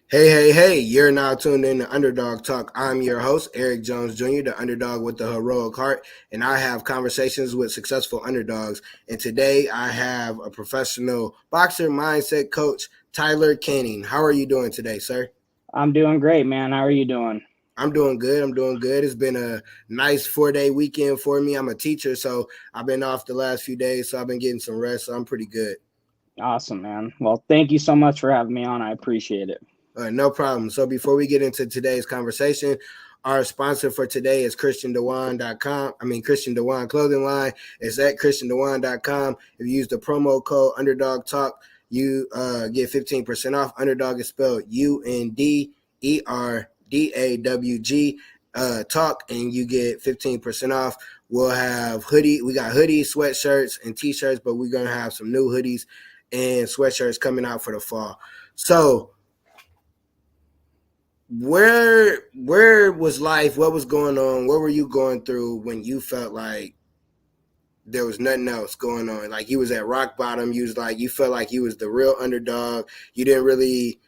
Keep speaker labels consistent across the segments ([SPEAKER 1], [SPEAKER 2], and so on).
[SPEAKER 1] Hey, hey, hey, you're now tuned in to Underdog Talk. I'm your host, Eric Jones Jr., the underdog with the heroic heart, and I have conversations with successful underdogs. And today I have a professional boxer mindset coach, Tyler Canning. How are you doing today, sir?
[SPEAKER 2] I'm doing great, man. How are you doing?
[SPEAKER 1] I'm doing good. I'm doing good. It's been a nice 4 day weekend for me. I'm a teacher, so I've been off the last few days, so I've been getting some rest, so I'm pretty good.
[SPEAKER 2] Awesome, man. Well, thank you so much for having me on. I appreciate it.
[SPEAKER 1] No problem. So before we get into today's conversation, our sponsor for today is ChristianDewan.com. Christian Dewan clothing line. It's at ChristianDewan.com. If you use the promo code Underdog Talk, you get 15% off. Underdog is spelled UNDERDAWG talk, and you get 15% off. We'll have hoodie. We got hoodies, sweatshirts, and t-shirts, but we're gonna have some new hoodies and sweatshirts coming out for the fall. So where was life? What was going on? What were you going through when you felt like there was nothing else going on? Like you was at rock bottom. You was like you felt like you was the real underdog. You didn't really,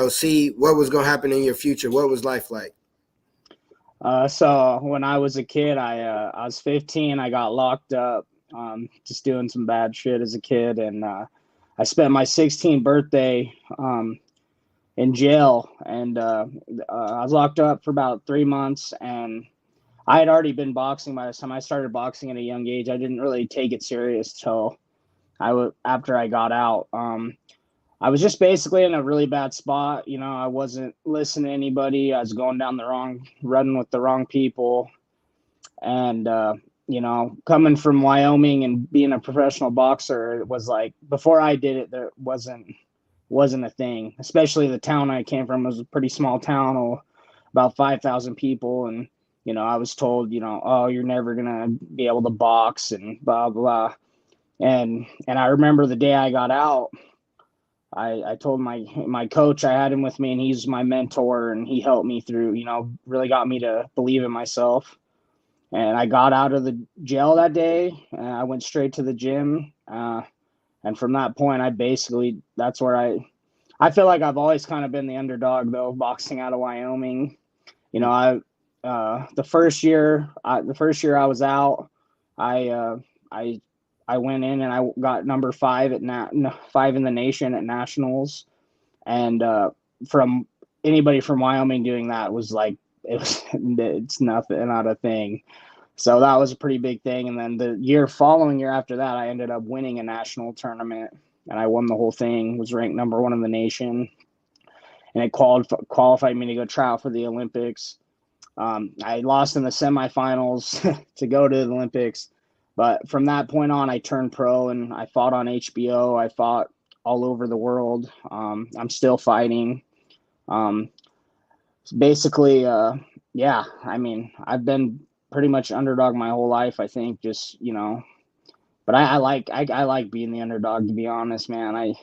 [SPEAKER 1] see what was going to happen in your future. What was life like?
[SPEAKER 2] So when I was a kid, I was 15. I got locked up, just doing some bad shit as a kid, and I spent my 16th birthday in jail, and I was locked up for about 3 months, and I had already been boxing by the time I started boxing at a young age. I didn't really take it serious till after I got out. I was just basically in a really bad spot. I wasn't listening to anybody. I was going down running with the wrong people. And, coming from Wyoming and being a professional boxer, it was like, before I did it, there wasn't a thing, especially the town I came from was a pretty small town, about 5,000 people. And, I was told, oh, you're never going to be able to box and blah, blah. And I remember the day I got out, I told my coach, I had him with me, and he's my mentor, and he helped me through, really got me to believe in myself. And I got out of the jail that day, and I went straight to the gym. And from that point, that's where I feel like I've always kind of been the underdog, though, boxing out of Wyoming. You know, the first year I was out, I, I I went in and I got number five in the nation at nationals, and from anybody from Wyoming doing that was like it's nothing, not a thing. So that was a pretty big thing. And then the following year after that, I ended up winning a national tournament, and I won the whole thing. Was ranked number one in the nation, and it qualified me to go try out for the Olympics. I lost in the semifinals to go to the Olympics, but from that point on, I turned pro and I fought on HBO. I fought all over the world. I'm still fighting. Um, basically, yeah. I mean, I've been pretty much underdog my whole life. I think just but I like being the underdog. To be honest, man,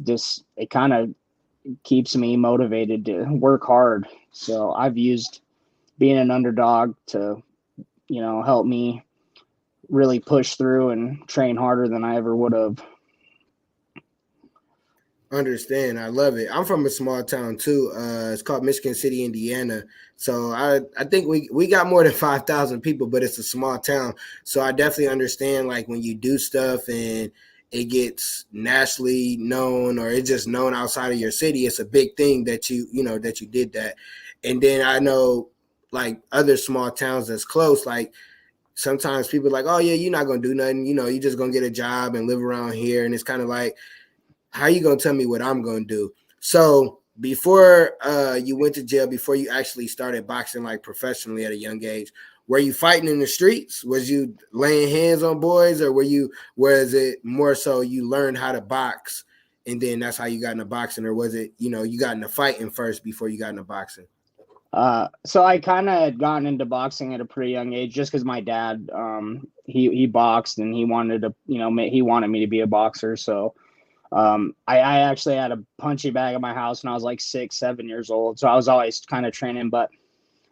[SPEAKER 2] just it kind of keeps me motivated to work hard. So I've used being an underdog to, help me really push through and train harder than I ever would have.
[SPEAKER 1] Understand. I love it. I'm from a small town too. It's called Michigan City, Indiana. So I think we got more than 5,000 people, but it's a small town. So I definitely understand like when you do stuff and it gets nationally known or it's just known outside of your city, it's a big thing that that you did that. And then I know like other small towns that's close, like sometimes people are like, oh yeah, you're not gonna do nothing, you're just gonna get a job and live around here. And it's kind of like, how you gonna tell me what I'm gonna do? So before you went to jail, before you actually started boxing like professionally at a young age, were you fighting in the streets? Was you laying hands on boys, or was it more so you learned how to box and then that's how you got into boxing, or was it you got into fighting first before you got into boxing?
[SPEAKER 2] So I kind of had gotten into boxing at a pretty young age, just because my dad, he boxed and he wanted to, he wanted me to be a boxer. So I actually had a punching bag at my house when I was like 6, 7 years old. So I was always kind of training, but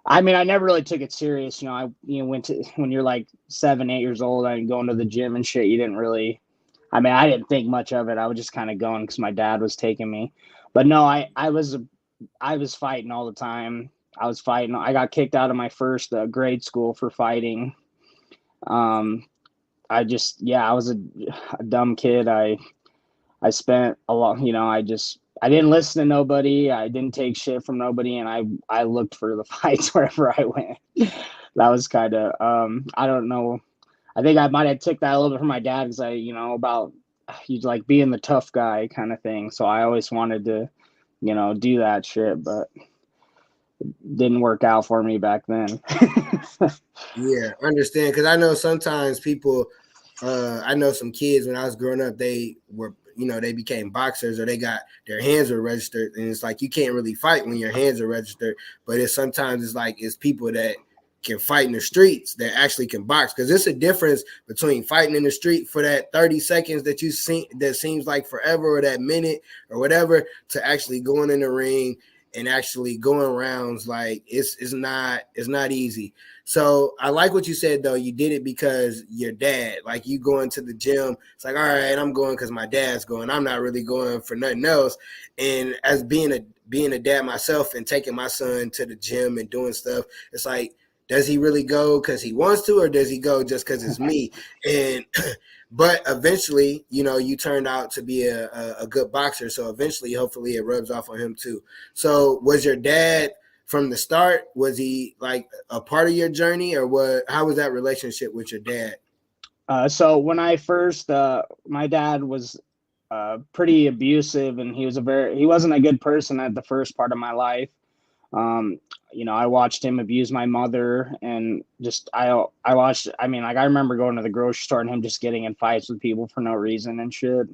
[SPEAKER 2] I mean, I never really took it serious. Went to, when you're like 7, 8 years old and going to the gym and shit, you didn't really, I mean, I didn't think much of it. I was just kind of going because my dad was taking me. But no, I was fighting all the time. I was fighting. I got kicked out of my first grade school for fighting. Um, I was a dumb kid. I spent a lot, I didn't listen to nobody. I didn't take shit from nobody, and I looked for the fights wherever I went. That was kind of, I don't know. I think I might have took that a little bit from my dad because about he's like being the tough guy kind of thing. So I always wanted to, do that shit, but didn't work out for me back then.
[SPEAKER 1] Yeah, understand. Because I know sometimes people, I know some kids when I was growing up, they were, they became boxers or they got their hands were registered. And it's like you can't really fight when your hands are registered. But it's sometimes it's like it's people that can fight in the streets that actually can box. Because it's a difference between fighting in the street for that 30 seconds that you see that seems like forever or that minute or whatever to actually going in the ring and actually going rounds. Like it's not easy. So I like what you said though. You did it because your dad, like you going to the gym. It's like, all right, I'm going because my dad's going. I'm not really going for nothing else. And as being a dad myself and taking my son to the gym and doing stuff, it's like, does he really go because he wants to, or does he go just because it's me? And but eventually, you turned out to be a good boxer. So eventually, hopefully, it rubs off on him too. So was your dad from the start? Was he like a part of your journey, or what? How was that relationship with your dad?
[SPEAKER 2] So when I first, my dad was pretty abusive, and he wasn't a good person at the first part of my life. Um, I watched him abuse my mother, and just I watched. I mean, like I remember going to the grocery store and him just getting in fights with people for no reason and shit.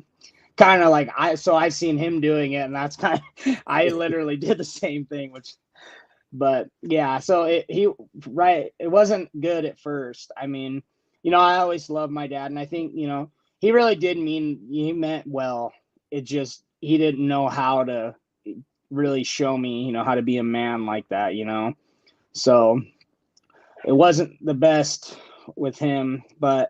[SPEAKER 2] Kind of like I seen him doing it, and that's kind of I literally did the same thing, which. But yeah, so it wasn't good at first. I mean, I always loved my dad, and I think he really did he meant well. It just he didn't know how to really show me, how to be a man like that. So it wasn't the best with him, but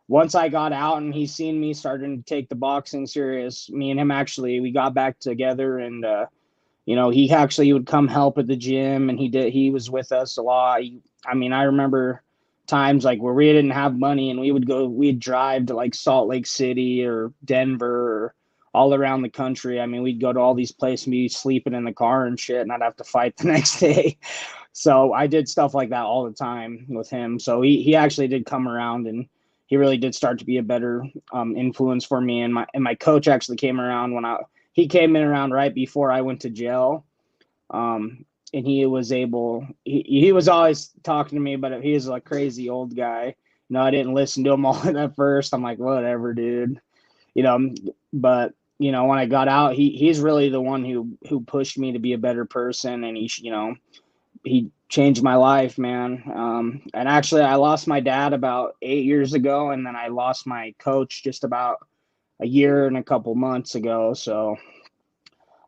[SPEAKER 2] once I got out and he seen me starting to take the boxing serious, me and him actually we got back together, and he actually would come help at the gym, and he was with us a lot. I mean, I remember times like where we didn't have money and we'd drive to like Salt Lake City or Denver or all around the country. I mean, we'd go to all these places and be sleeping in the car and shit, and I'd have to fight the next day. So I did stuff like that all the time with him. So he actually did come around, and he really did start to be a better influence for me. And my coach actually came around he came in around right before I went to jail. And he was always talking to me, but he was a crazy old guy. I didn't listen to him all at first. I'm like, whatever, dude. But when I got out, he's really the one who pushed me to be a better person, and he changed my life, man. And actually, I lost my dad about 8 years ago, and then I lost my coach just about a year and a couple months ago. So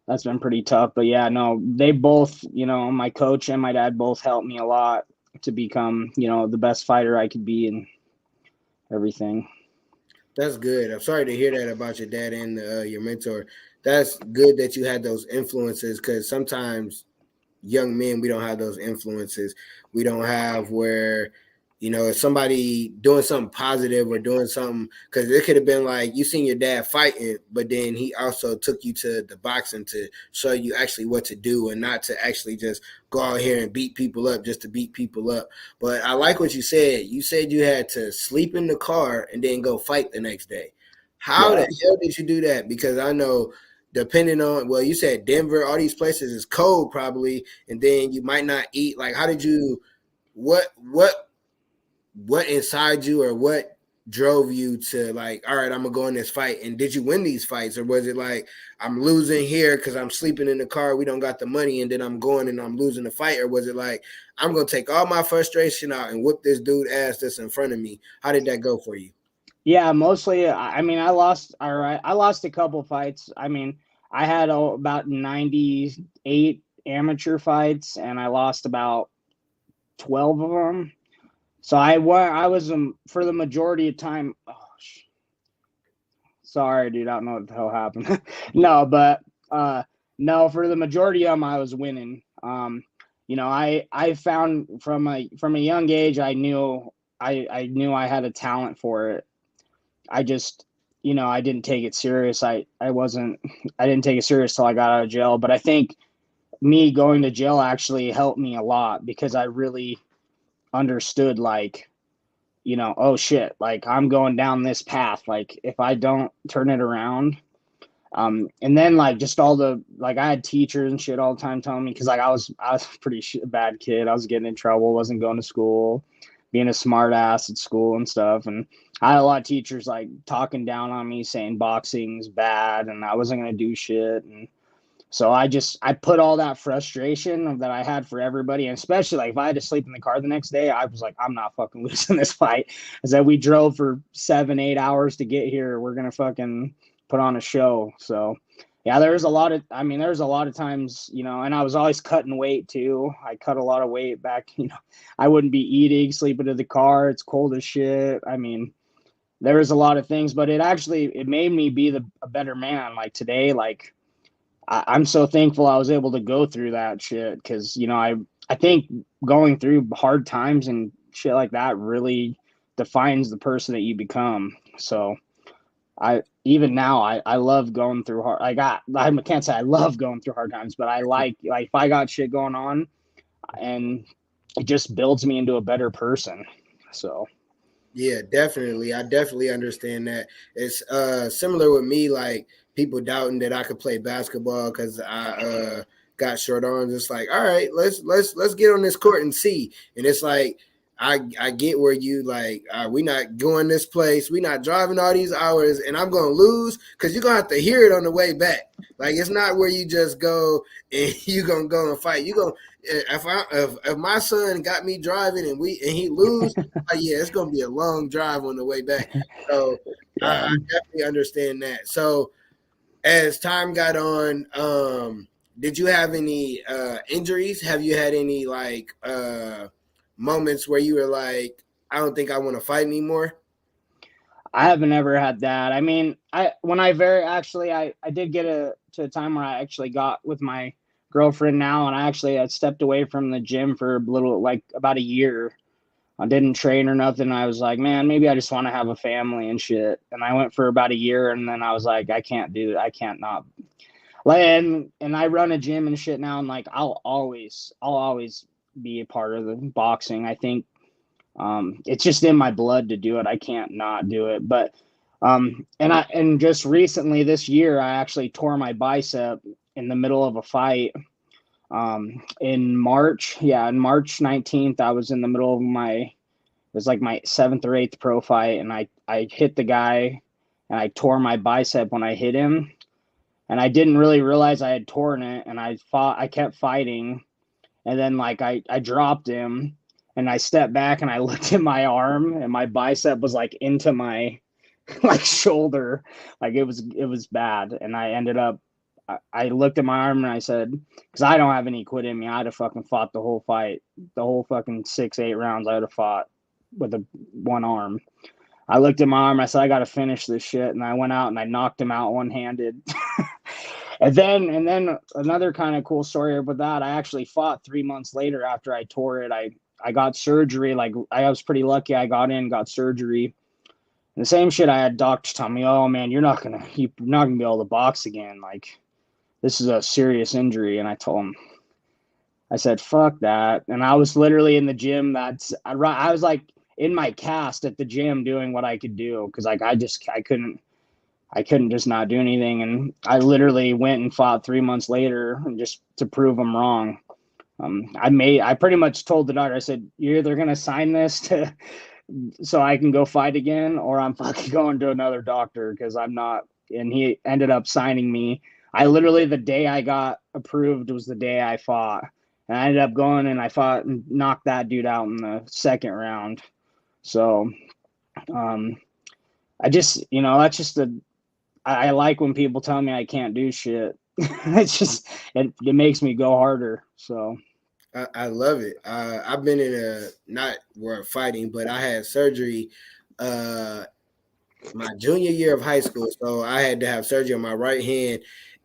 [SPEAKER 2] that's been pretty tough. But yeah, no, they both, my coach and my dad both helped me a lot to become, the best fighter I could be and everything.
[SPEAKER 1] That's good. I'm sorry to hear that about your dad and your mentor. That's good that you had those influences because sometimes young men, we don't have those influences. We don't have where, if somebody doing something positive or doing something, because it could have been like you seen your dad fighting, but then he also took you to the boxing to show you actually what to do and not to actually just go out here and beat people up just to beat people up. But I like what you said. You said you had to sleep in the car and then go fight the next day. How the
[SPEAKER 2] Yeah.
[SPEAKER 1] hell did you do that? Because I know depending on, well, you said Denver, all these places is cold probably, and then you might not eat. Like, how did you? What inside you, or what drove you to like, all right, I'm gonna go in this fight? And did you win these fights, or was it like I'm losing here because I'm sleeping in the car, we don't got the money, and then I'm going and I'm losing the fight? Or was it like I'm gonna take all my frustration out and whip this dude ass that's in front of me? How did that go for you?
[SPEAKER 2] Yeah, mostly. I mean, I lost. All right, I lost a couple fights. I mean, I had about 98 amateur fights, and I lost about 12 of them. So I was for the majority of time. Oh, sorry, dude. I don't know what the hell happened. No, but No, for the majority of them, I was winning. I found from a young age, I knew I had a talent for it. I just, I didn't take it serious. I didn't take it serious till I got out of jail. But I think me going to jail actually helped me a lot because I really understood, like, oh shit, like I'm going down this path. Like if I don't turn it around, and then like just all the like I had teachers and shit all the time telling me because like I was a pretty bad kid. I was getting in trouble, wasn't going to school, being a smart ass at school and stuff. And I had a lot of teachers like talking down on me, saying boxing's bad and I wasn't gonna do shit. And so I put all that frustration that I had for everybody, and especially like if I had to sleep in the car the next day, I was like, I'm not fucking losing this fight. I said we drove for 7-8 hours to get here. We're gonna fucking put on a show. So yeah, there's a lot of times, and I was always cutting weight too. I cut a lot of weight back, I wouldn't be eating, sleeping in the car. It's cold as shit. I mean, there was a lot of things, but it made me be a better man. Like today, like I'm so thankful I was able to go through that shit because I think going through hard times and shit like that really defines the person that you become. So I even now I love going through hard. I can't say I love going through hard times, but I like if I got shit going on, and it just builds me into a better person. So
[SPEAKER 1] Yeah, definitely. I definitely understand that. It's similar with me, like people doubting that I could play basketball because I got short arms. It's like, all right, let's get on this court and see. And it's like I get where you like we not going this place, we not driving all these hours, and I'm gonna lose because you're gonna have to hear it on the way back. Like it's not where you just go and you gonna go and fight. You gonna if my son got me driving and he lose, yeah, it's gonna be a long drive on the way back. So
[SPEAKER 2] yeah.
[SPEAKER 1] I definitely understand that. So as time got on, did you have any injuries? Have you had any like moments where you were like, I don't think I want to fight anymore?
[SPEAKER 2] I haven't ever had that. I mean, I did get to a time where I actually got with my girlfriend now, and I actually had stepped away from the gym for a little, like about a year. I didn't train or nothing. I was like, man, maybe I just want to have a family and shit. And I went for about a year, and then I was like, I can't do it. I can't not. Like, and I run a gym and shit now, and like I'll always be a part of the boxing. I think it's just in my blood to do it. I can't not do it. But and just recently this year, I actually tore my bicep in the middle of a fight. In March, yeah, in March 19th, I was in the middle of it was like my seventh or eighth pro fight, and I hit the guy, and I tore my bicep when I hit him, and I didn't really realize I had torn it, and I kept fighting, and then like I dropped him, and I stepped back and I looked at my arm, and my bicep was like into my like shoulder, like it was bad, and I ended up. I looked at my arm and I said, because I don't have any quit in me, I'd have fucking fought the whole fight, the whole fucking 6-8 rounds. I'd have fought with one arm. I looked at my arm. I said, I got to finish this shit, and I went out and I knocked him out one handed. And then another kind of cool story with that, I actually fought 3 months later after I tore it. I got surgery. Like I was pretty lucky. I got surgery. And the same shit, I had doctors tell me, oh man, you're not gonna be able to box again. Like this is a serious injury. And I told him, I said, fuck that. And I was literally in the gym. I was like in my cast at the gym doing what I could do. Cause like, I couldn't just not do anything. And I literally went and fought 3 months later and just to prove them wrong. I pretty much told the doctor, I said, you're either going to sign this so I can go fight again, or I'm fucking going to another doctor because I'm not. And he ended up signing me. I literally, the day I got approved was the day I fought. And I ended up going and I fought and knocked that dude out in the second round. So, um, that's just I like when people tell me I can't do shit. It's just, it makes me go harder. So,
[SPEAKER 1] I love it. I've been in a not where fighting, but I had surgery my junior year of high school. So I had to have surgery on my right hand.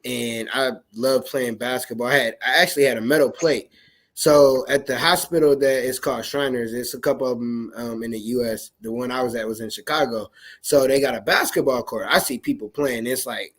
[SPEAKER 1] and I love playing basketball. I actually had a metal plate. So at the hospital that is called Shriners, it's a couple of them in the U.S. The one I was at was in Chicago. So they got a basketball court. I see people playing. It's like,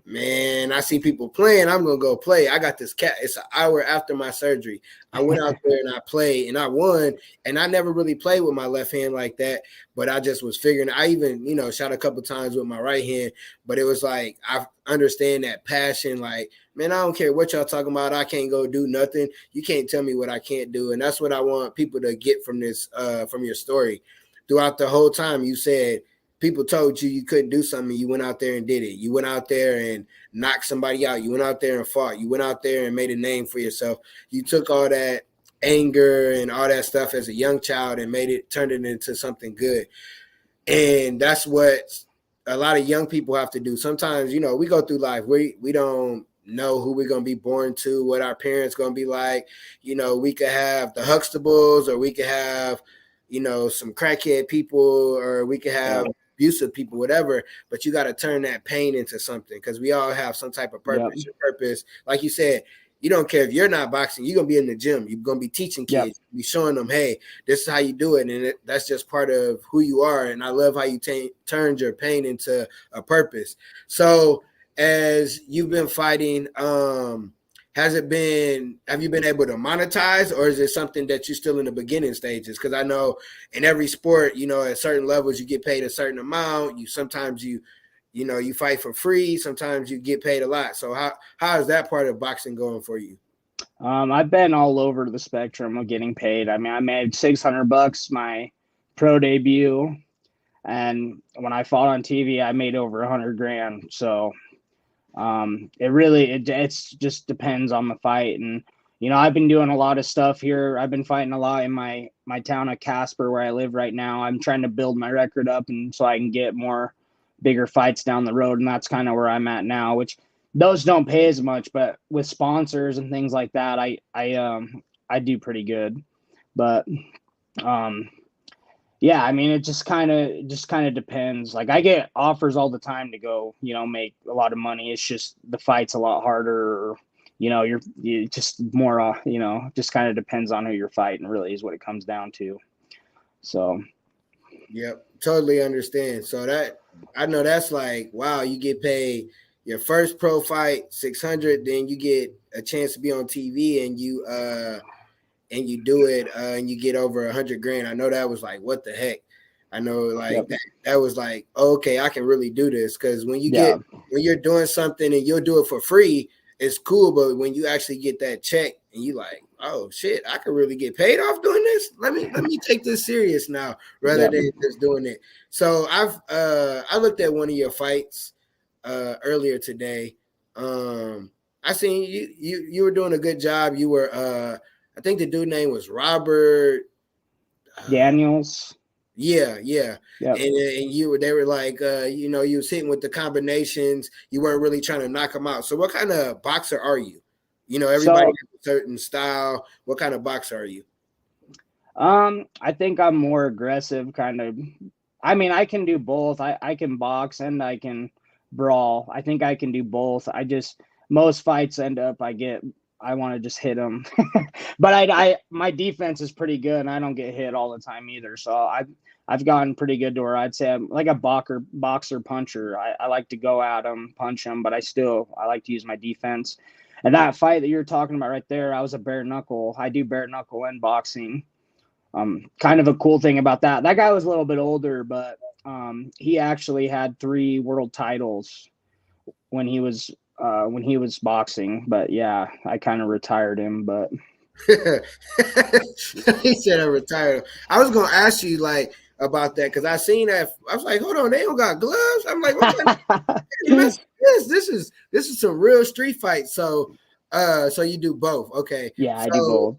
[SPEAKER 1] man, I see people playing. I'm gonna go play. I got this cat. It's an hour after my surgery. I went out there and I played and I won. And I never really played with my left hand like that, but I just was figuring. I even shot a couple times with my right hand, but it was like I understand that passion. Like, man, I don't care what y'all talking about. I can't go do nothing. You can't tell me what I can't do, and that's what I want people to get from this, from your story. Throughout the whole time, you said people told you couldn't do something. You went out there and did it. You went out there and knocked somebody out. You went out there and fought. You went out there and made a name for yourself. You took all that anger and all that stuff as a young child and turned it into something good. And that's what a lot of young people have to do. Sometimes, we go through life. We don't know who we're going to be born to, what our parents going to be like. We could have the Huxtables, or we could have, some crackhead people, or we could have abusive people, whatever, but you got to turn that pain into something, because we all have some type of purpose. Your purpose, like you said, you don't care if you're not boxing, you're going to be in the gym, you're going to be teaching kids, be showing them, hey, this is how you do it, and that's just part of who you are. And I love how you turned your pain into a purpose. So as you've been fighting, have you been able to monetize, or is it something that you're still in the beginning stages? Because I know in every sport, at certain levels, you get paid a certain amount. Sometimes you fight for free. Sometimes you get paid a lot. So how is that part of boxing going for you?
[SPEAKER 2] I've been all over the spectrum of getting paid. I mean, I made $600 my pro debut, and when I fought on TV, I made over $100,000. So it just depends on the fight. And, I've been doing a lot of stuff here. I've been fighting a lot in my town of Casper, where I live right now. I'm trying to build my record up, and so I can get more bigger fights down the road. And that's kind of where I'm at now, which those don't pay as much, but with sponsors and things like that, I do pretty good. But, yeah, I mean, it just kind of depends. Like, I get offers all the time to go, make a lot of money. It's just the fight's a lot harder. Or, you just more, just kind of depends on who you're fighting, really, is what it comes down to. So.
[SPEAKER 1] Yep, totally understand. So I know that's like, wow, you get paid your first pro fight, 600, then you get a chance to be on TV, and you do it, and you get over $100,000. I know that was like, what the heck? I know, like, that was like, okay, I can really do this. Because when you're doing something and you'll do it for free, it's cool. But when you actually get that check and you like, oh shit, I could really get paid off doing this. Let me take this serious now, rather than just doing it. So I looked at one of your fights earlier today. I seen you were doing a good job. You were I think the dude name was Robert
[SPEAKER 2] Daniels.
[SPEAKER 1] Yeah. Yep. And they were like, you was hitting with the combinations. You weren't really trying to knock them out. So what kind of boxer are you? Everybody has a certain style. What kind of boxer are you?
[SPEAKER 2] I think I'm more aggressive, kind of. I mean, I can do both. I can box and I can brawl. I think I can do both. Most fights end up I want to just hit them. But my defense is pretty good, and I don't get hit all the time either. So I've gotten pretty good to where I'd say I'm like a boxer puncher. I like to go at them, punch them, but I like to use my defense. And that fight that you're talking about right there, I was a bare knuckle. I do bare knuckle and boxing. Kind of a cool thing about that. That guy was a little bit older, but he actually had 3 world titles when he was boxing. But yeah, I kind of retired him. But
[SPEAKER 1] he said I retired. I was gonna ask you like about that, because I seen that. I was like, hold on, they don't got gloves. I'm like, what kind of this? This is some real street fight. So you do both. Okay.
[SPEAKER 2] Yeah, I do both.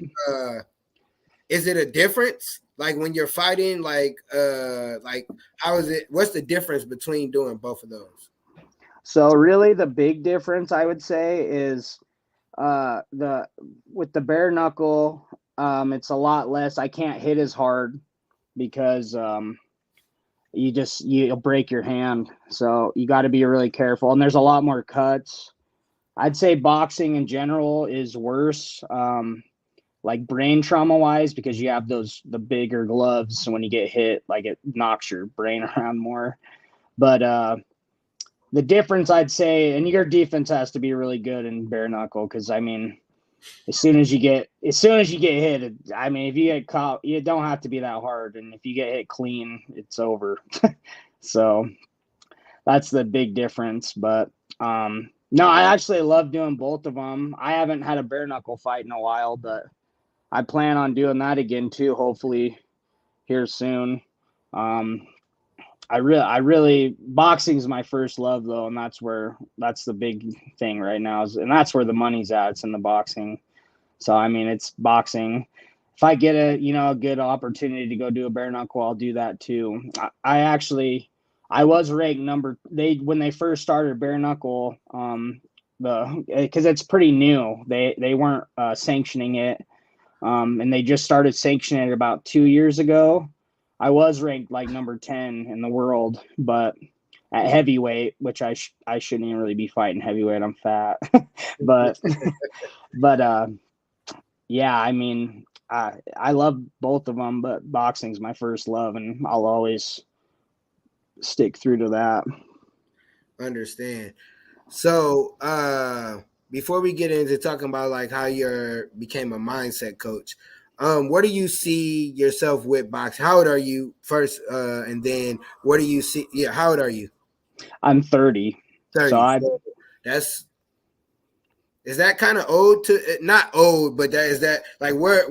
[SPEAKER 1] Is it a difference? Like when you're fighting, like how is it? What's the difference between doing both of those?
[SPEAKER 2] So really the big difference I would say is with the bare knuckle, it's a lot less. I can't hit as hard because you'll break your hand. So you got to be really careful. And there's a lot more cuts. I'd say boxing in general is worse, like brain trauma wise, because you have the bigger gloves. So when you get hit, like it knocks your brain around more. But the difference, I'd say, and your defense has to be really good in bare knuckle, because I mean, as soon as you get hit, I mean, if you get caught, you don't have to be that hard, and if you get hit clean, it's over. So that's the big difference. But no, I actually love doing both of them. I haven't had a bare knuckle fight in a while, but I plan on doing that again too, hopefully here soon. Um, I really boxing's my first love though, and that's the big thing right now, and that's where the money's at. It's in the boxing. So I mean, it's boxing. If I get a good opportunity to go do a bare knuckle, I'll do that too. I actually I was ranked number they when they first started bare knuckle, because it's pretty new. They weren't sanctioning it, and they just started sanctioning it about 2 years ago. I was ranked like number 10 in the world, but at heavyweight, which I shouldn't even really be fighting heavyweight. I'm fat, but but yeah, I mean, I love both of them, but boxing's my first love, and I'll always stick through to that.
[SPEAKER 1] Understand. So before we get into talking about like how you became a mindset coach, where do you see yourself with boxing? How old are you first, and then what do you see? Yeah, how old are you?
[SPEAKER 2] I'm 30, so
[SPEAKER 1] 30. So that's is that kind of old to not old, but that is that like where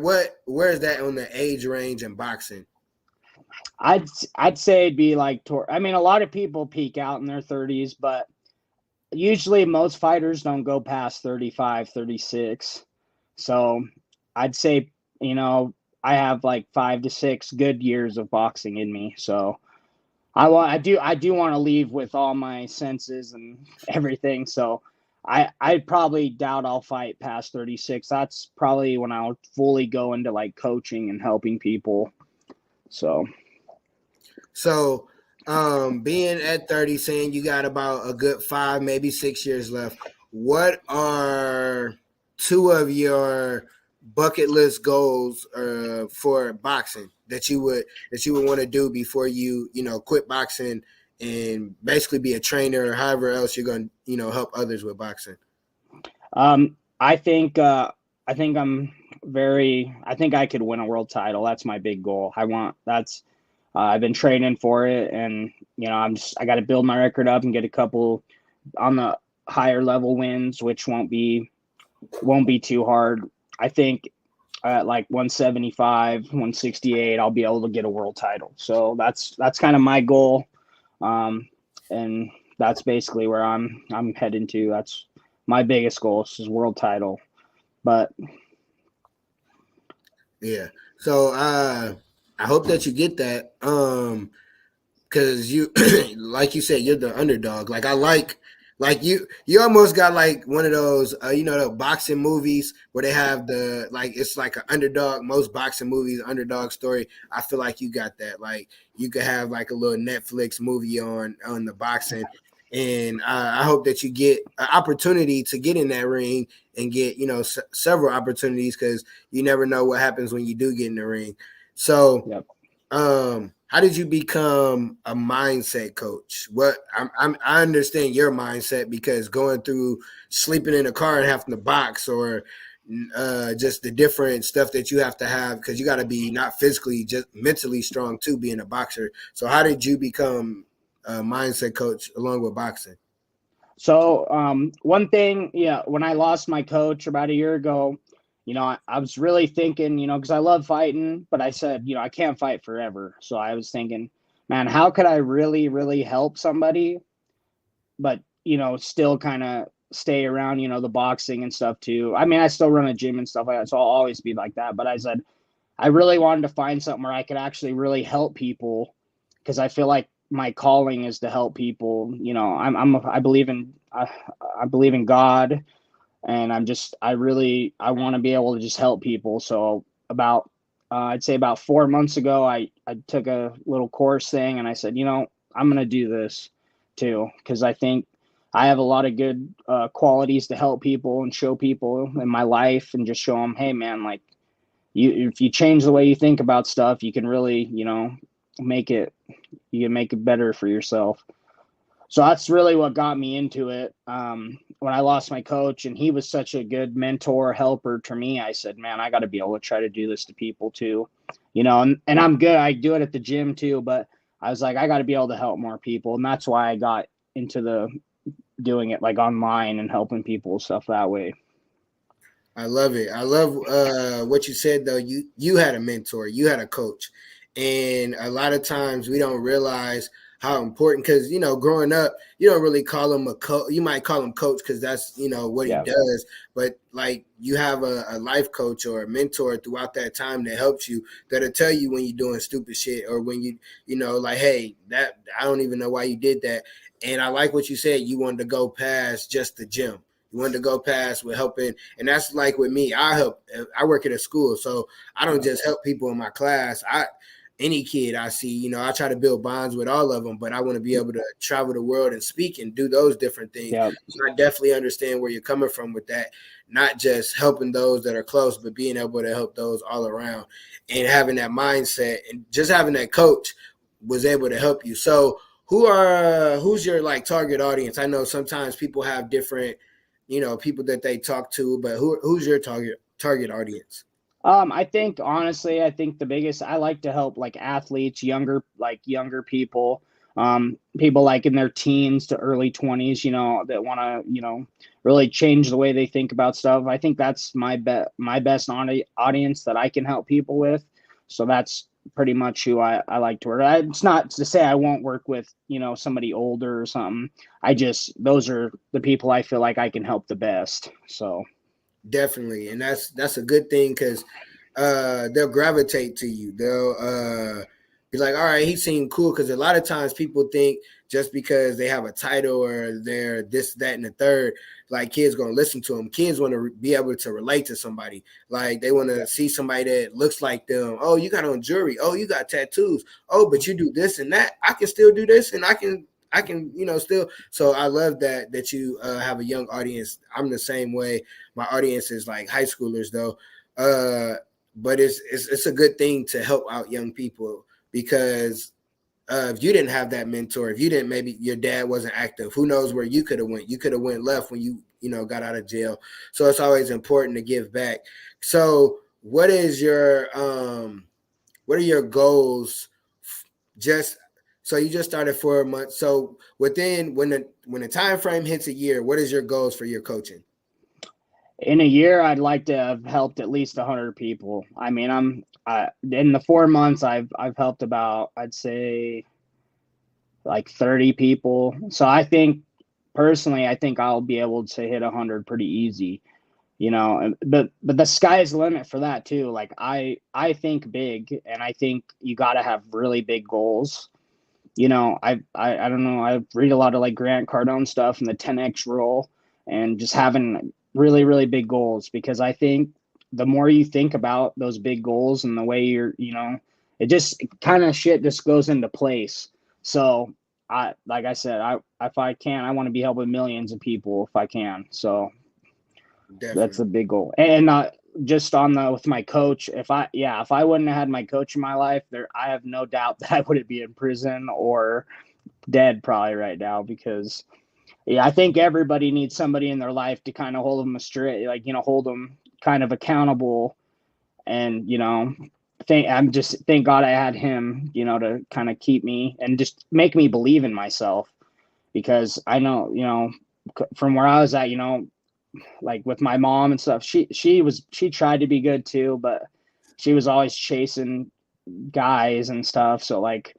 [SPEAKER 1] is that on the age range in boxing?
[SPEAKER 2] I'd I'd say it'd be like I mean, a lot of people peak out in their 30s, but usually most fighters don't go past 35, 36. So I'd say, I have like 5 to 6 good years of boxing in me. So I do want to leave with all my senses and everything. So I probably doubt I'll fight past 36. That's probably when I'll fully go into like coaching and helping people. So
[SPEAKER 1] So, being at 30, saying you got about a good 5, maybe 6 years left, what are two of your bucket list goals for boxing that you would want to do before you quit boxing and basically be a trainer or however else you're going to help others with boxing?
[SPEAKER 2] I think I think I could win a world title. That's my big goal. I've been training for it, and I got to build my record up and get a couple on the higher level wins, which won't be too hard. I think at like 175, 168, I'll be able to get a world title. So that's kind of my goal, and that's basically where I'm heading to. That's my biggest goal is world title. But
[SPEAKER 1] Yeah. So I hope that you get that. Because you like you said, you're the underdog. Like I like you almost got like one of those the boxing movies where they have the like it's like an underdog. Most boxing movies underdog story. I feel like you got that. Like you could have like a little Netflix movie on the boxing, and I hope that you get an opportunity to get in that ring and get several opportunities, because you never know what happens when you do get in the ring. So
[SPEAKER 2] yep.
[SPEAKER 1] how did you become a mindset coach? I understand your mindset, because going through sleeping in a car and having to box, or just the different stuff that you have to have, because you got to be not physically, just mentally strong too, being a boxer. So how did you become a mindset coach along with boxing?
[SPEAKER 2] So one thing, yeah, when I lost my coach about a year ago, I was really thinking, because I love fighting, but I said, I can't fight forever. So I was thinking, man, how could I really, really help somebody, but still kind of stay around, the boxing and stuff too. I mean, I still run a gym and stuff like that, so I'll always be like that. But I said I really wanted to find something where I could actually really help people, because I feel like my calling is to help people. I believe in God, and I want to be able to just help people. So I'd say about 4 months ago, I took a little course thing, and I said, I'm gonna do this too, because I have a lot of good qualities to help people and show people in my life and just show them, hey man, like if you change the way you think about stuff, you can really, make it, you can make it better for yourself. So that's really what got me into it. When I lost my coach and he was such a good mentor, helper to me, I said, man, I got to be able to try to do this to people too, and I'm good. I do it at the gym too, but I was like, I got to be able to help more people. And that's why I got into the doing it like online and helping people stuff that way.
[SPEAKER 1] I love it. I love what you said though. You had a mentor, you had a coach, and a lot of times we don't realize how important, because growing up you don't really call him a coach. You might call him coach because that's what he does, but like you have a life coach or a mentor throughout that time that helps you, that'll tell you when you're doing stupid shit, or when like, hey, that I don't even know why you did that. And I like what you said. You wanted to go past just the gym. You wanted to go past with helping. And that's like with me. I work at a school, so I don't just help people in my class. Any kid I see, I try to build bonds with all of them, but I want to be able to travel the world and speak and do those different things.
[SPEAKER 2] Yep.
[SPEAKER 1] So I definitely understand where you're coming from with that. Not just helping those that are close, but being able to help those all around, and having that mindset, and just having that coach was able to help you. So who's your like target audience? I know sometimes people have different people that they talk to, but who's your target audience?
[SPEAKER 2] I think honestly, the biggest, I like to help like athletes, younger people, people like in their teens to early 20s, that want to, really change the way they think about stuff. I think that's my best audience that I can help people with. So that's pretty much who I like to work. It's not to say I won't work with, somebody older or something. Those are the people I feel like I can help the best. So.
[SPEAKER 1] Definitely, and that's a good thing, because they'll gravitate to you. They'll be like, all right, he seemed cool, because a lot of times people think just because they have a title or they're this, that, and the third, like kids gonna listen to them. Kids want to be able to relate to somebody. Like they want to see somebody that looks like them. Oh, you got on jewelry. Oh, you got tattoos. Oh, but you do this and that. I can still do this, and I can still. So I love that you have a young audience. I'm the same way. My audience is like high schoolers though. But it's a good thing to help out young people, because if you didn't have that mentor, if you didn't, maybe your dad wasn't active, who knows where you could have went. You could have went left when you got out of jail. So it's always important to give back. So what are your goals? Just so you just started 4 months. So within when the time frame hits a year, what is your goals for your coaching?
[SPEAKER 2] In a year, I'd like to have helped at least 100 people. I mean, in the 4 months, I've helped about, I'd say, like 30 people. So I think personally, I think I'll be able to hit 100 pretty easy. But the sky's the limit for that too. Like I think big, and I think you got to have really big goals. I don't know. I read a lot of like Grant Cardone stuff and the 10x rule, and just having really, really big goals, because I think the more you think about those big goals and the way it just kind of shit just goes into place. So like I said, if I can, I want to be helping millions of people if I can. So
[SPEAKER 1] Definitely.
[SPEAKER 2] that's a big goal. And just with my coach, if I wouldn't have had my coach in my life, I have no doubt that I wouldn't be in prison or dead probably right now, because I think everybody needs somebody in their life to kind of hold them straight, like, hold them kind of accountable. And, thank God I had him, to kind of keep me and just make me believe in myself, because I know, from where I was at, like with my mom and stuff, she tried to be good too, but she was always chasing guys and stuff. So like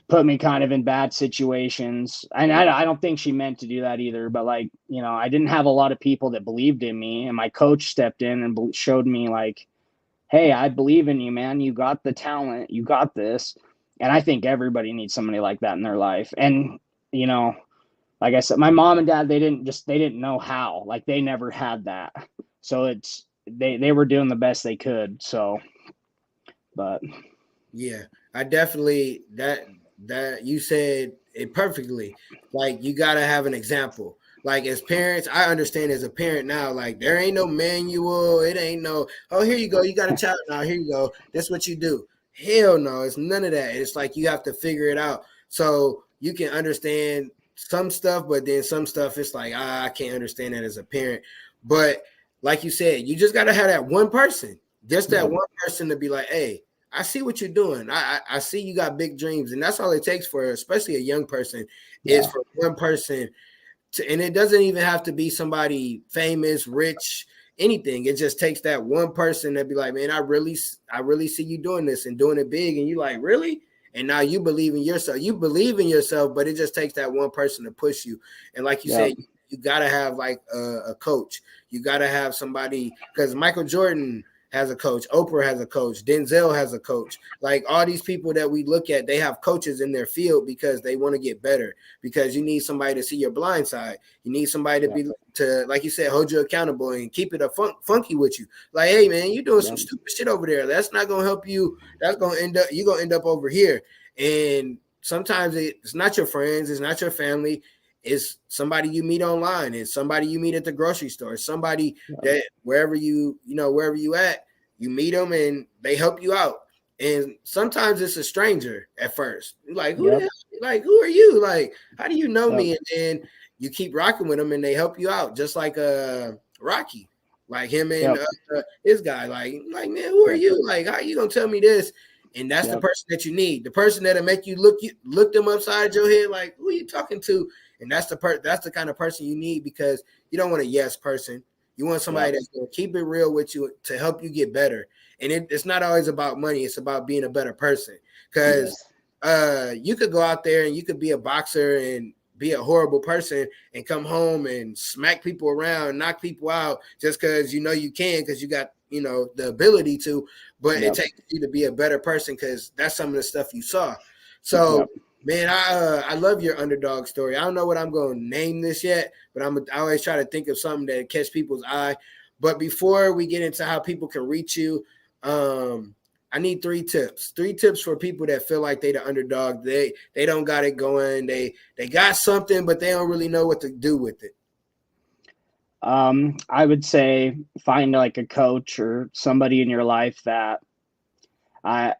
[SPEAKER 2] put me kind of in bad situations. And I don't think she meant to do that either, but like, I didn't have a lot of people that believed in me, and my coach stepped in and showed me like, hey, I believe in you, man. You got the talent, you got this. And I think everybody needs somebody like that in their life. And, like I said, my mom and dad, they didn't know how, like they never had that. So they were doing the best they could. So, but
[SPEAKER 1] yeah, I definitely, that you said it perfectly. Like you got to have an example. Like as parents, I understand as a parent now, like there ain't no manual, it ain't no, oh, here you go, you got a child now, here you go, that's what you do. Hell no, it's none of that. It's like you have to figure it out. So you can understand some stuff, but then some stuff it's like, I can't understand that as a parent. But like you said, you just gotta have that one person, just that
[SPEAKER 2] Yep.
[SPEAKER 1] one person to be like, hey, I see what you're doing. I see you got big dreams, and that's all it takes for, especially a young person, is
[SPEAKER 2] Yeah.
[SPEAKER 1] for one person and it doesn't even have to be somebody famous, rich, anything. It just takes that one person to be like, man, I really see you doing this and doing it big, and you like, really? And now you believe in yourself. You believe in yourself, but it just takes that one person to push you. And like you
[SPEAKER 2] Yep.
[SPEAKER 1] said, you gotta have like a coach. You gotta have somebody because Michael Jordan has a coach, Oprah has a coach, Denzel has a coach. Like all these people that we look at, they have coaches in their field because they want to get better. Because you need somebody to see your blind side. You need somebody to
[SPEAKER 2] Yep.
[SPEAKER 1] be to, like you said, hold you accountable and keep it funky with you. Like, hey man, you're doing some
[SPEAKER 2] Yep.
[SPEAKER 1] stupid shit over there. That's not gonna help you. That's gonna end up you're gonna end up over here. And sometimes it's not your friends, it's not your family. It's somebody you meet online. It's somebody you meet at the grocery store. It's somebody
[SPEAKER 2] Yep.
[SPEAKER 1] that wherever wherever you at, you meet them and they help you out. And sometimes it's a stranger at first. You're like, who the
[SPEAKER 2] Yep.
[SPEAKER 1] hell? Like, who are you? Like, how do you know
[SPEAKER 2] Yep.
[SPEAKER 1] me? And then you keep rocking with them and they help you out, just like Rocky, like him and
[SPEAKER 2] Yep.
[SPEAKER 1] his guy. Like man, who are
[SPEAKER 2] Yep.
[SPEAKER 1] you? Like, how you gonna tell me this? And that's the
[SPEAKER 2] Yep.
[SPEAKER 1] person that you need. The person that'll make you look them upside your head, like, who are you talking to? And that's the kind of person you need because you don't want a yes person. You want somebody
[SPEAKER 2] Yep.
[SPEAKER 1] that's gonna keep it real with you to help you get better. And it's not always about money, it's about being a better person. Because
[SPEAKER 2] Yes.
[SPEAKER 1] you could go out there and you could be a boxer and be a horrible person and come home and smack people around, knock people out just because you know you can, because you got the ability to. But it
[SPEAKER 2] Yep.
[SPEAKER 1] takes you to be a better person because that's some of the stuff you saw. So
[SPEAKER 2] Yep.
[SPEAKER 1] man, I love your underdog story. I don't know what I'm going to name this yet, but I always try to think of something that catch people's eye. But before we get into how people can reach you, I need 3 tips. 3 tips for people that feel like they the underdog. They don't got it going. They got something, but they don't really know what to do with it.
[SPEAKER 2] I would say find like a coach or somebody in your life that I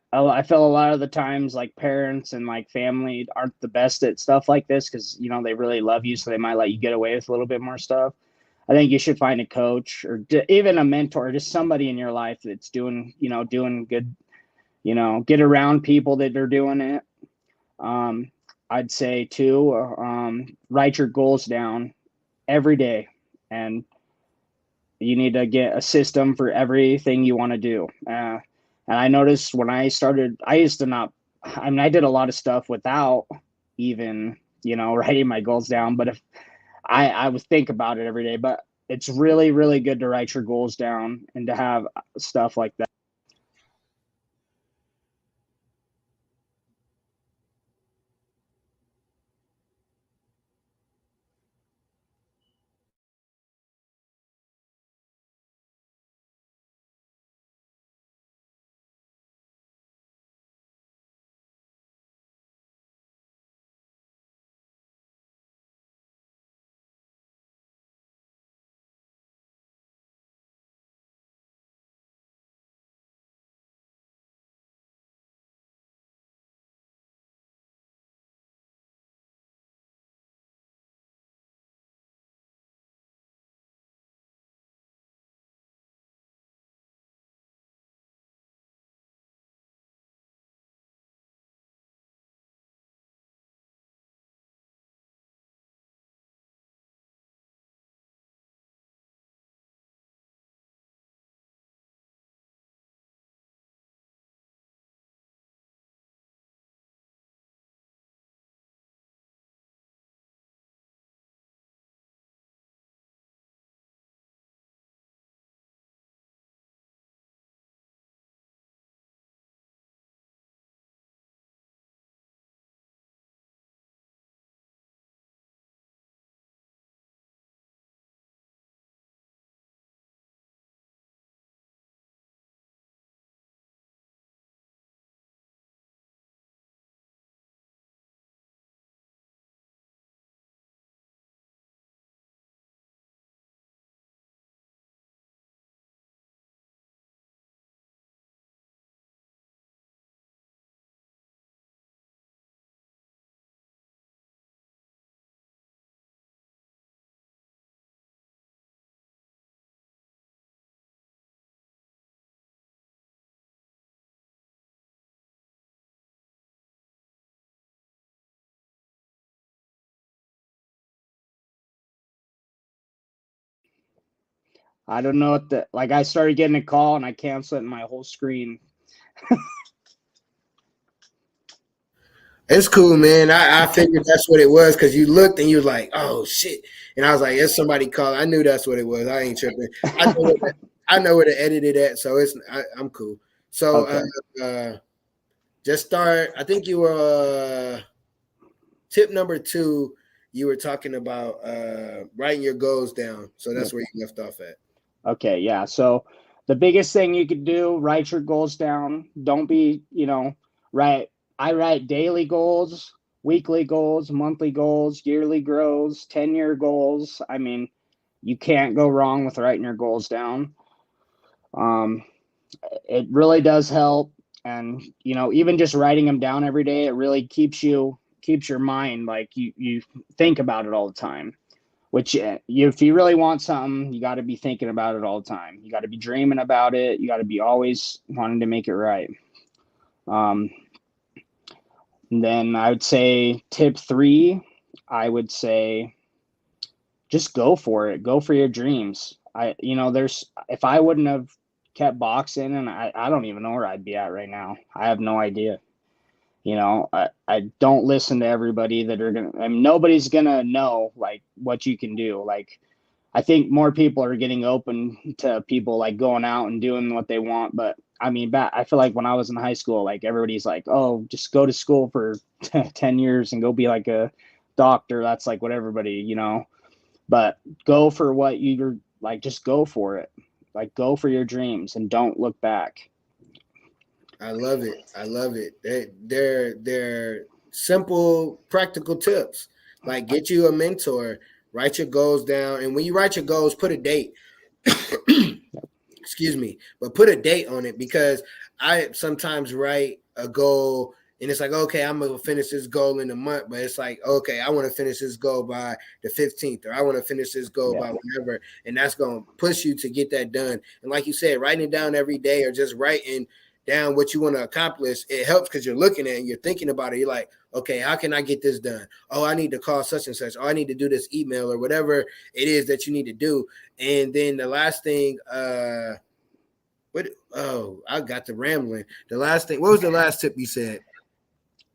[SPEAKER 2] feel a lot of the times like parents and like family aren't the best at stuff like this because they really love you, so they might let you get away with a little bit more stuff. I think you should find a coach or even a mentor, just somebody in your life that's doing good. Get around people that are doing it. Um, I'd say too, write your goals down every day, and you need to get a system for everything you want to do. And I noticed when I started, I used to not. I mean, I did a lot of stuff without even writing my goals down. But if I would think about it every day, but it's really, really good to write your goals down and to have stuff like that. I don't know what the like. I started getting a call and I canceled it, and my whole screen.
[SPEAKER 1] It's cool, man. I figured that's what it was because you looked and you were like, oh shit. And I was like, it's somebody called. I knew that's what it was. I ain't tripping. I know where to, I know where to edit it at, so I'm cool. So
[SPEAKER 2] Okay.
[SPEAKER 1] just start. I think you were tip number 2. You were talking about writing your goals down. So that's
[SPEAKER 2] Yep.
[SPEAKER 1] where you left off at.
[SPEAKER 2] Okay. Yeah. So the biggest thing you could do, write your goals down. Don't be, write. I write daily goals, weekly goals, monthly goals, yearly goals, 10-year goals. I mean, you can't go wrong with writing your goals down. Um, it really does help, and even just writing them down every day, it really keeps your mind like you think about it all the time. Which if you really want something, you got to be thinking about it all the time. You got to be dreaming about it. You got to be always wanting to make it right. um, and then I would say tip 3, I would say just go for it. Go for your dreams. There's if I wouldn't have kept boxing, and I don't even know where I'd be at right now. I have no idea. I don't listen to everybody that are gonna. I mean, nobody's gonna know like what you can do. Like, I think more people are getting open to people like going out and doing what they want. But I mean, I feel like when I was in high school, like everybody's like, oh, just go to school for 10 years and go be like a doctor. That's like what everybody. But go for what you're like, just go for it. Like, go for your dreams and don't look back.
[SPEAKER 1] I love it. I love it. They're simple, practical tips. Like get you a mentor, write your goals down, and when you write your goals, put a date. Excuse me, but put a date on it because I sometimes write a goal and it's like, okay, I'm gonna finish this goal in a month, but it's like, okay, I want to finish this goal by the 15th, or I want to finish this goal
[SPEAKER 2] Yeah.
[SPEAKER 1] by whenever, and that's gonna push you to get that done. And like you said, writing it down every day or just writing down what you want to accomplish, it helps because you're looking at it and you're thinking about it. You're like, okay, how can I get this done? Oh, I need to call such and such. Oh, I need to do this email or whatever it is that you need to do. And then the last thing, what? Oh, I got the rambling. The last thing. What was the last tip you said?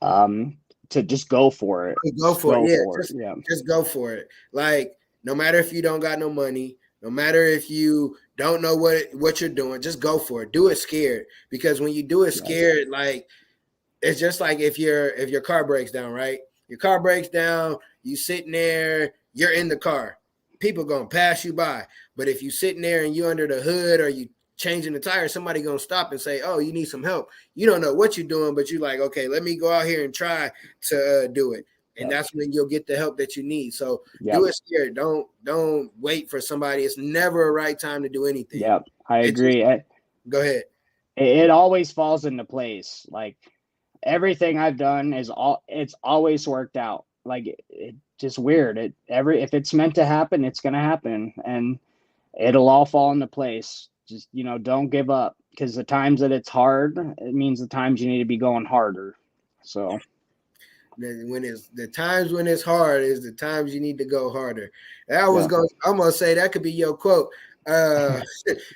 [SPEAKER 2] Um, to just go for it.
[SPEAKER 1] Go
[SPEAKER 2] Just
[SPEAKER 1] for it.
[SPEAKER 2] go
[SPEAKER 1] Yeah,
[SPEAKER 2] for it. Yeah.
[SPEAKER 1] just go for it. Like no matter if you don't got no money, no matter if you don't know what you're doing, just go for it. Do it scared because when you do it
[SPEAKER 2] Yes.
[SPEAKER 1] scared, like it's just like if your car breaks down, right? Your car breaks down, you sitting there, you're in the car. People gonna pass you by. But if you sitting there and you under the hood or you changing the tire, somebody gonna stop and say, "Oh, you need some help." You don't know what you're doing, but you like, okay, let me go out here and try to do it. And
[SPEAKER 2] Yep.
[SPEAKER 1] that's when you'll get the help that you need. So do
[SPEAKER 2] Yep.
[SPEAKER 1] it scared. Don't wait for somebody. It's never a right time to do anything.
[SPEAKER 2] Yep. I
[SPEAKER 1] It just
[SPEAKER 2] agree.
[SPEAKER 1] go ahead.
[SPEAKER 2] It always falls into place. Like, everything I've done it's always worked out. Like, it just weird. If it's meant to happen, it's gonna happen, and it'll all fall into place. Just don't give up, because the times that it's hard, it means the times you need to be going harder. So
[SPEAKER 1] When it's the times when it's hard is the times you need to go harder.
[SPEAKER 2] yeah,
[SPEAKER 1] I'm gonna say that could be your quote. Uh,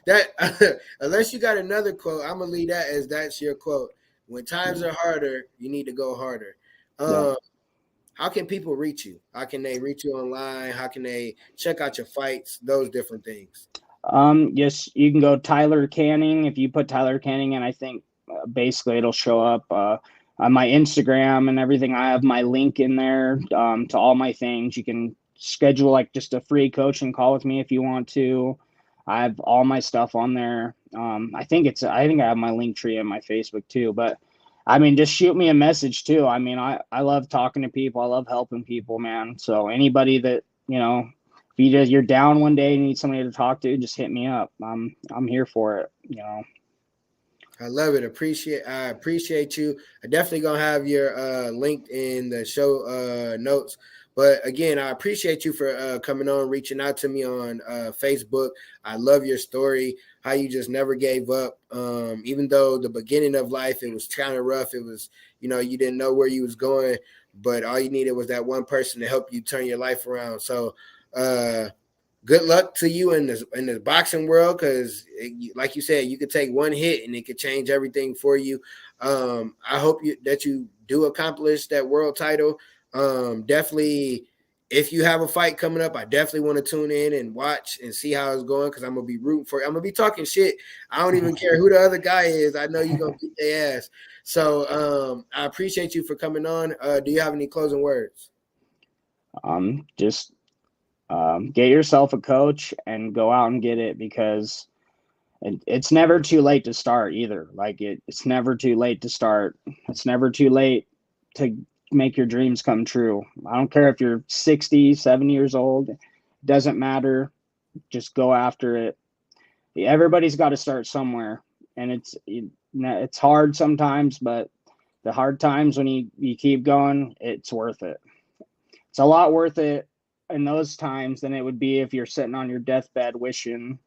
[SPEAKER 1] that unless you got another quote, I'm gonna leave that as that's your quote. When times are harder, you need to go harder.
[SPEAKER 2] yeah.
[SPEAKER 1] Um, how can people reach you? How can they reach you online? How can they check out your fights? Those different things.
[SPEAKER 2] Yes, you can go Tyler Canning. If you put Tyler Canning in, I think basically it'll show up on my Instagram and everything. I have my link in there to all my things. You can schedule like just a free coaching call with me if you want to. I have all my stuff on there. I think I have my link tree in my Facebook too. But I mean, just shoot me a message too. I mean, I love talking to people. I love helping people, man. So anybody that if you're down one day and you need somebody to talk to, just hit me up. I'm here for it.
[SPEAKER 1] I love it. I appreciate you. I definitely gonna have your linked in the show notes. But again, I appreciate you for coming on, reaching out to me on Facebook. I love your story, how you just never gave up. Even though the beginning of life it was kind of rough. It was, you didn't know where you was going, but all you needed was that one person to help you turn your life around. So good luck to you in this boxing world, because like you said, you could take one hit and it could change everything for you. I hope that you do accomplish that world title. Definitely, if you have a fight coming up, I definitely want to tune in and watch and see how it's going, because I'm gonna be rooting for you. I'm gonna be talking shit. I don't even care who the other guy is. I know you're gonna beat their ass. So I appreciate you for coming on. Do you have any closing words?
[SPEAKER 2] Just get yourself a coach and go out and get it, because it's never too late to start either. Like it's never too late to start. It's never too late to make your dreams come true. I don't care if you're 60, 70 years old. It doesn't matter. Just go after it. Everybody's got to start somewhere, and it's hard sometimes, but the hard times, when you keep going, it's worth it. It's a lot worth it in those times than it would be if you're sitting on your deathbed wishing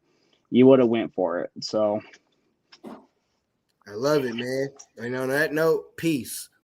[SPEAKER 2] you would have went for it. So
[SPEAKER 1] I love it, man. And on that note, peace.